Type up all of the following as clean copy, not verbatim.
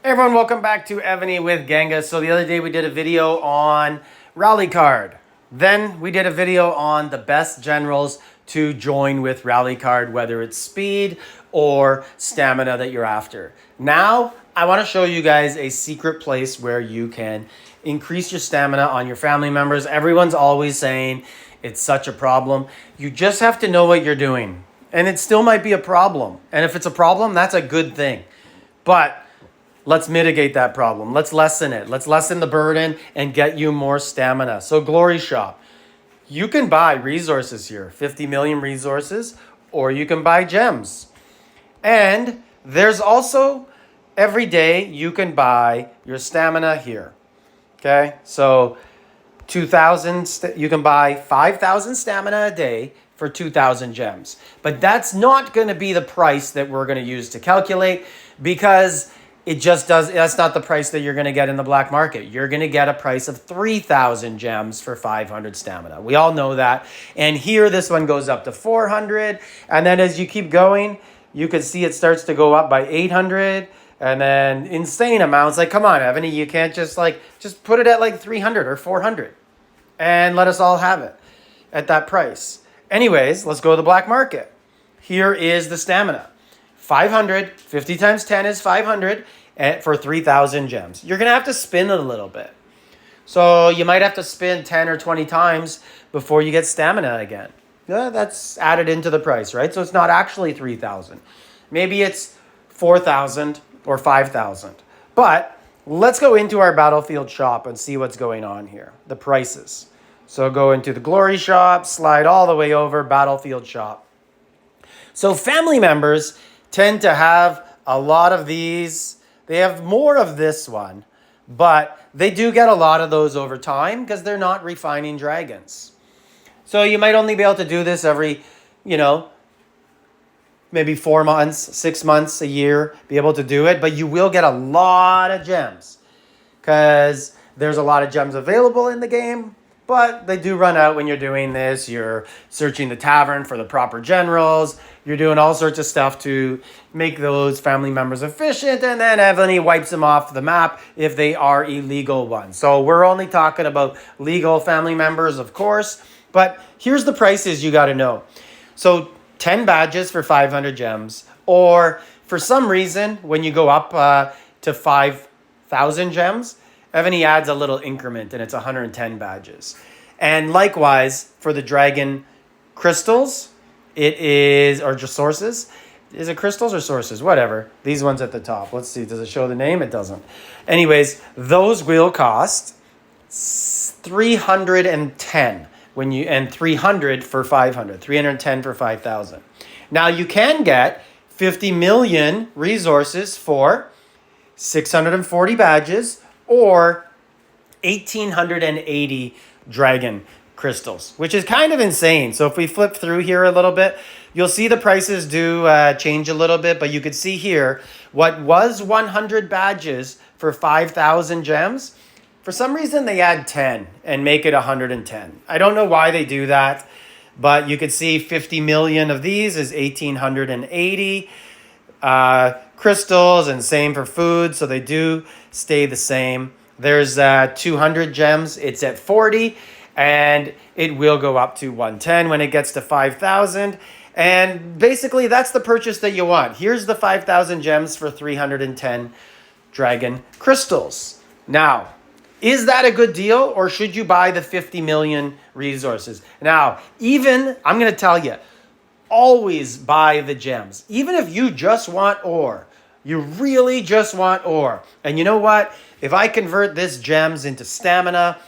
Hey everyone, welcome back to Evony with Genghis. So the other day we did a video on Rally Card. Then we did a video on the best generals to join with Rally Card, whether it's speed or stamina that you're after. Now, I want to show you guys a secret place where you can increase your stamina on your family members. Everyone's always saying it's such a problem. You just have to know what you're doing. And it still might be a problem. And if it's a problem, that's a good thing. But let's mitigate that problem. Let's lessen it. Let's lessen the burden and get you more stamina. So Glory Shop, you can buy resources here, 50 million resources, or you can buy gems. And there's also, every day you can buy your stamina here. Okay, so 2,000, you can buy 5,000 stamina a day for 2,000 gems. But that's not going to be the price that we're going to use to calculate, because that's not the price that you're going to get in the black market. You're going to get a price of 3,000 gems for 500 stamina. We all know that. And here, this one goes up to 400. And then as you keep going, you can see it starts to go up by 800. And then insane amounts. Like, come on, Evony, you can't just put it at like 300 or 400. And let us all have it at that price. Anyways, let's go to the black market. Here is the stamina. 500, 50 times 10 is 500 for 3,000 gems. You're going to have to spin it a little bit. So you might have to spin 10 or 20 times before you get stamina again. Yeah, that's added into the price, right? So it's not actually 3,000. Maybe it's 4,000 or 5,000. But let's go into our Battlefield shop and see what's going on here. The prices. So go into the Glory Shop, slide all the way over, Battlefield shop. So family members tend to have a lot of these. They have more of this one, but they do get a lot of those over time because they're not refining dragons. So you might only be able to do this every, maybe 4 months, 6 months, a year, be able to do it, but you will get a lot of gems because there's a lot of gems available in the game. But they do run out when you're doing this. You're searching the tavern for the proper generals. You're doing all sorts of stuff to make those family members efficient. And then Evony wipes them off the map if they are illegal ones. So we're only talking about legal family members, of course. But here's the prices you got to know. So 10 badges for 500 gems. Or for some reason, when you go up to 5,000 gems, Evony adds a little increment and it's 110 badges. And likewise, for the dragon crystals, it is, or just sources. Is it crystals or sources? Whatever. These ones at the top. Let's see. Does it show the name? It doesn't. Anyways, those will cost 310 and 300 for 500. 310 for 5,000. Now you can get 50 million resources for 640 badges, or 1,880 dragon crystals, which is kind of insane. So if we flip through here a little bit, you'll see the prices do change a little bit, but you could see here what was 100 badges for 5,000 gems. For some reason, they add 10 and make it 110. I don't know why they do that, but you could see 50 million of these is 1,880 crystals, and same for food, so they do stay the same. There's 200 gems, it's at 40, and it will go up to 110 when it gets to 5,000. And basically, that's the purchase that you want. Here's the 5,000 gems for 310 dragon crystals. Now, is that a good deal, or should you buy the 50 million resources? Now, I'm going to tell you, always buy the gems. Even if you just want ore, you really just want ore. And you know what? If I convert this gems into stamina,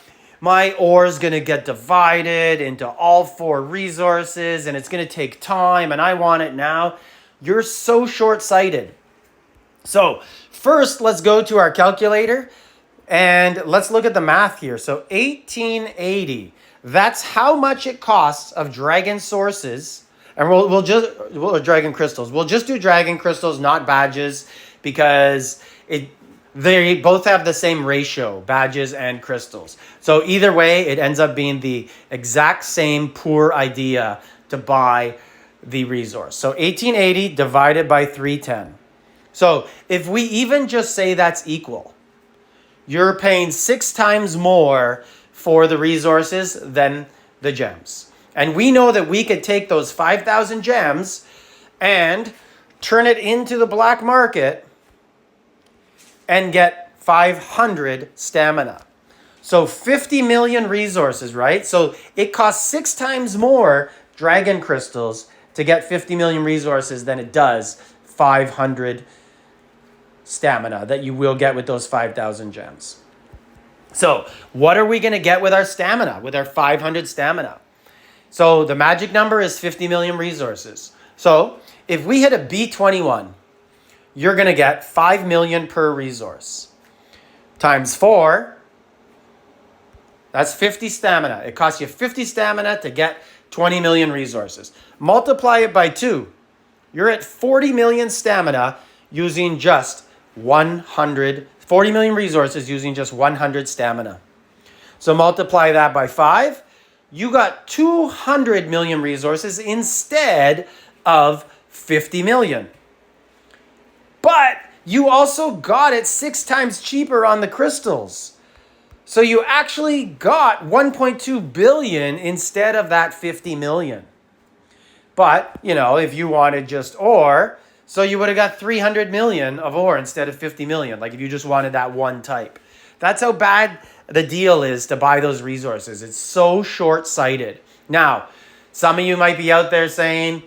my ore is going to get divided into all 4 resources, and it's going to take time, and I want it now. You're so short-sighted. So first, let's go to our calculator, and let's look at the math here. So 1,880, that's how much it costs of dragon sources. And we'll dragon crystals. We'll just do dragon crystals, not badges, because they both have the same ratio, badges and crystals. So either way, it ends up being the exact same poor idea to buy the resource. So 1,880 divided by 310. So if we even just say that's equal, you're paying 6 times more for the resources than the gems. And we know that we could take those 5,000 gems and turn it into the black market and get 500 stamina. So 50 million resources, right? So it costs 6 times more dragon crystals to get 50 million resources than it does 500 stamina that you will get with those 5,000 gems. So what are we going to get with our stamina, with our 500 stamina? So the magic number is 50 million resources. So if we hit a B21, you're going to get 5 million per resource. Times 4, that's 50 stamina. It costs you 50 stamina to get 20 million resources. Multiply it by 2. You're at 40 million stamina using just 40 million resources using just 100 stamina. So multiply that by 5. You got 200 million resources instead of 50 million. But you also got it 6 times cheaper on the crystals. So you actually got 1.2 billion instead of that 50 million. But, you know, if you wanted just ore, so you would have got 300 million of ore instead of 50 million, like if you just wanted that one type. That's how bad the deal is to buy those resources. It's so short-sighted. Now, some of you might be out there saying,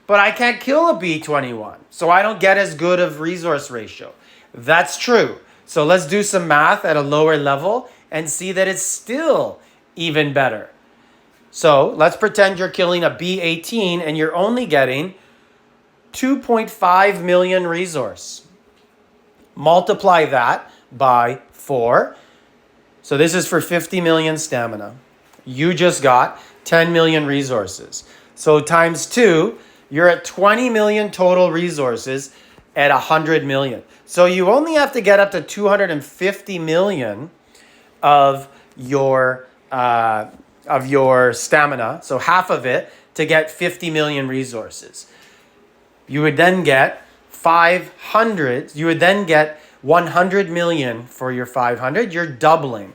but I can't kill a B21, so I don't get as good of resource ratio. That's true. So let's do some math at a lower level and see that it's still even better. So let's pretend you're killing a B18 and you're only getting 2.5 million resource. Multiply that by 4. So this is for 50 million stamina. You just got 10 million resources. So times 2, you're at 20 million total resources at 100 million. So you only have to get up to 250 million of your stamina, so half of it, to get 50 million resources. You would then get 500. You would then get 100 million for your 500. You're doubling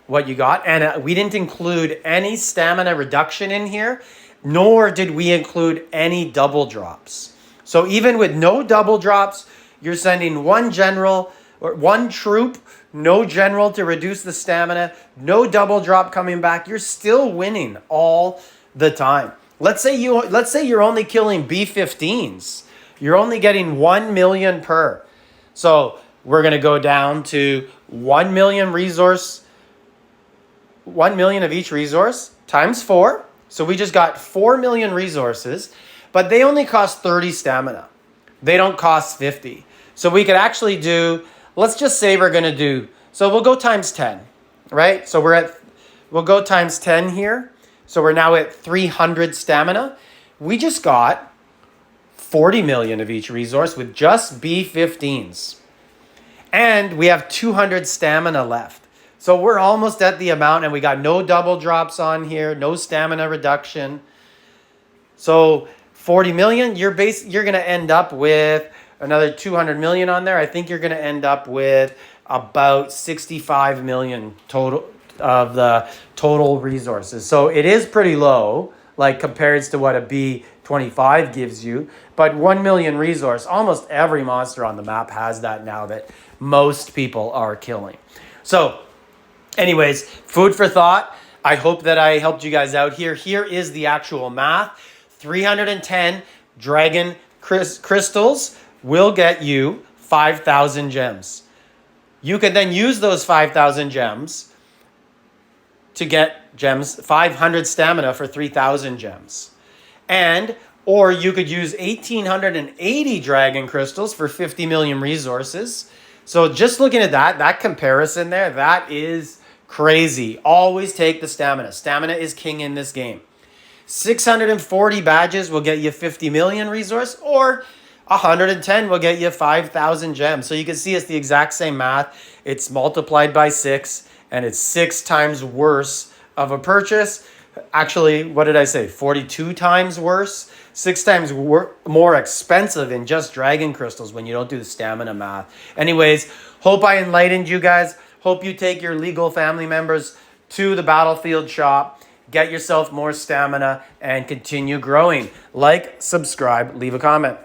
what you got. And we didn't include any stamina reduction in here, nor did we include any double drops. So even with no double drops, you're sending one general or one troop, no general to reduce the stamina, no double drop coming back. You're still winning all the time. Let's say you're only killing B15s. You're only getting 1 million per. So we're going to go down to 1 million resource, 1 million of each resource times 4. So we just got 4 million resources, but they only cost 30 stamina. They don't cost 50. So we could actually do, let's just say we're going to do, so we'll go times 10, right? So we'll go times 10 here. So we're now at 300 stamina. We just got 40 million of each resource with just B15s. And we have 200 stamina left. So we're almost at the amount, and we got no double drops on here, no stamina reduction. So 40 million, you're going to end up with another 200 million on there. I think you're going to end up with about 65 million total of the total resources. So it is pretty low, like compared to what a B25 gives you. But 1 million resource, almost every monster on the map has that now that most people are killing. So anyways, food for thought. I hope that I helped you guys out here. Here is the actual math. 310 dragon crystals will get you 5,000 gems. You can then use those 5,000 gems to get gems, 500 stamina for 3,000 gems. Or you could use 1,880 dragon crystals for 50 million resources. So just looking at that comparison there, that is crazy. Always take the stamina. Stamina is king in this game. 640 badges will get you 50 million resource, or 110 will get you 5,000 gems. So you can see it's the exact same math. It's multiplied by 6, and it's 6 times worse of a purchase. Actually, what did I say? 42 times worse? 6 times more expensive in just dragon crystals when you don't do the stamina math. Anyways, hope I enlightened you guys. Hope you take your legal family members to the battlefield shop. Get yourself more stamina and continue growing. Like, subscribe, leave a comment.